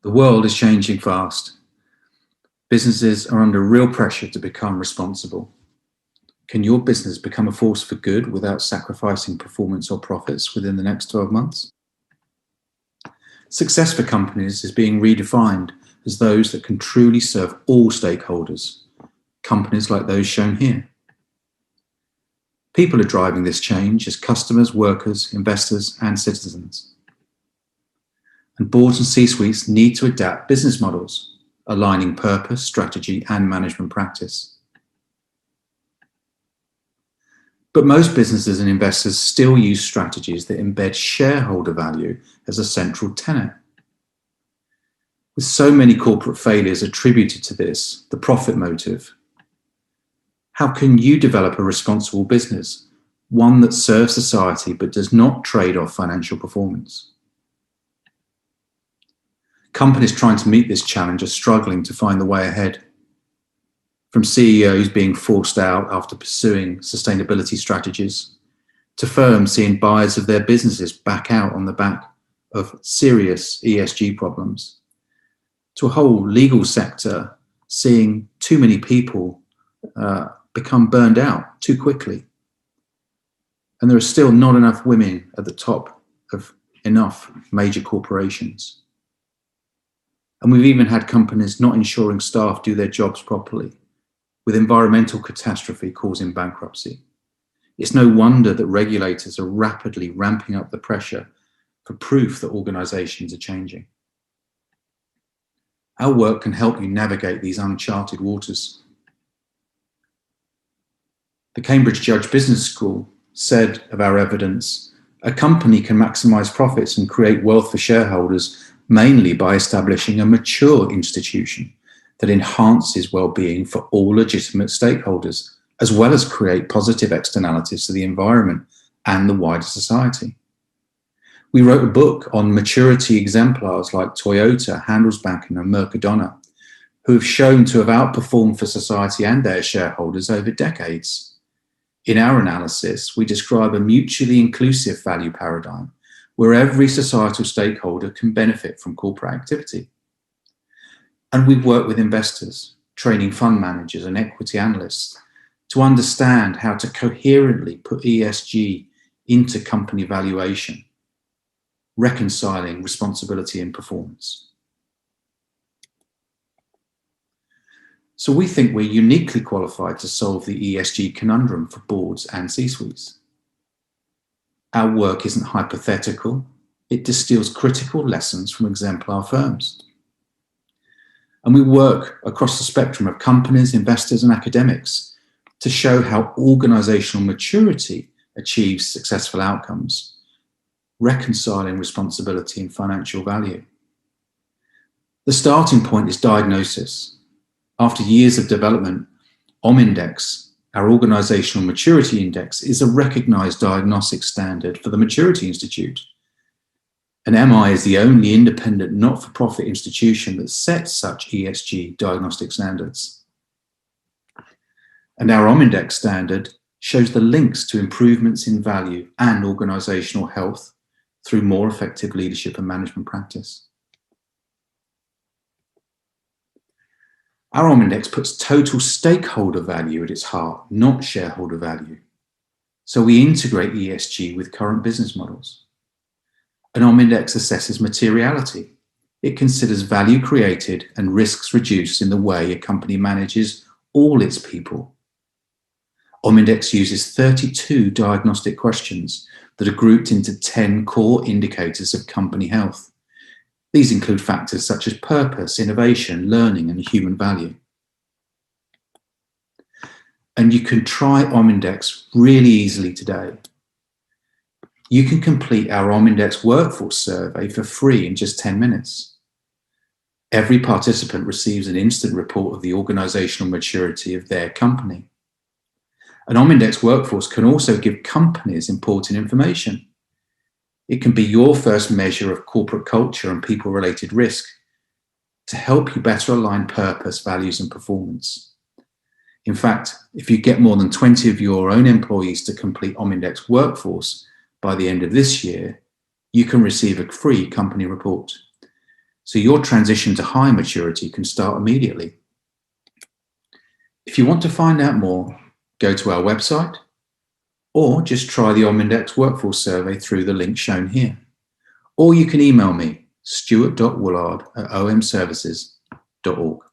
The world is changing fast. Businesses are under real pressure to become responsible. Can your business become a force for good without sacrificing performance or profits within the next 12 months? Success for companies is being redefined as those that can truly serve all stakeholders, companies like those shown here. People are driving this change as customers, workers, investors, and citizens. And boards and C-suites need to adapt business models, aligning purpose, strategy, and management practice. But most businesses and investors still use strategies that embed shareholder value as a central tenet. With so many corporate failures attributed to this, the profit motive, how can you develop a responsible business, one that serves society but does not trade off financial performance? Companies trying to meet this challenge are struggling to find the way ahead. From CEOs being forced out after pursuing sustainability strategies, to firms seeing buyers of their businesses back out on the back of serious ESG problems, to a whole legal sector seeing too many people become burned out too quickly. And there are still not enough women at the top of enough major corporations. And we've even had companies not ensuring staff do their jobs properly, with environmental catastrophe causing bankruptcy. It's no wonder that regulators are rapidly ramping up the pressure for proof that organizations are changing. Our work can help you navigate these uncharted waters. The Cambridge Judge Business School said of our evidence, a company can maximize profits and create wealth for shareholders mainly by establishing a mature institution that enhances well-being for all legitimate stakeholders, as well as create positive externalities to the environment and the wider society. We wrote a book on maturity exemplars like Toyota, Handelsbanken, and Mercadona, who have shown to have outperformed for society and their shareholders over decades. In our analysis, we describe a mutually inclusive value paradigm where every societal stakeholder can benefit from corporate activity. And we've worked with investors, training fund managers and equity analysts to understand how to coherently put ESG into company valuation, reconciling responsibility and performance. So we think we're uniquely qualified to solve the ESG conundrum for boards and C-suites. Our work isn't hypothetical, it distills critical lessons from exemplar firms. And we work across the spectrum of companies, investors, and academics to show how organizational maturity achieves successful outcomes, reconciling responsibility and financial value. The starting point is diagnosis. After years of development, OMINDEX, our Organizational Maturity Index, is a recognized diagnostic standard for the Maturity Institute. And MI is the only independent not-for-profit institution that sets such ESG diagnostic standards. And our OMINDEX standard shows the links to improvements in value and organizational health through more effective leadership and management practice. Our OMINDEX puts total stakeholder value at its heart, not shareholder value. So we integrate ESG with current business models. An OMINDEX assesses materiality. It considers value created and risks reduced in the way a company manages all its people. OMINDEX uses 32 diagnostic questions that are grouped into 10 core indicators of company health. These include factors such as purpose, innovation, learning, and human value. And you can try OMINDEX really easily today. You can complete our OMINDEX workforce survey for free in just 10 minutes. Every participant receives an instant report of the organizational maturity of their company. An OMINDEX workforce can also give companies important information. It can be your first measure of corporate culture and people-related risk to help you better align purpose, values, and performance. In fact, if you get more than 20 of your own employees to complete OMINDEX workforce by the end of this year, you can receive a free company report. so your transition to high maturity can start immediately. If you want to find out more, go to our website or just try the OMINDEX workforce survey through the link shown here. Or you can email me, stuart.woolard@omservices.org.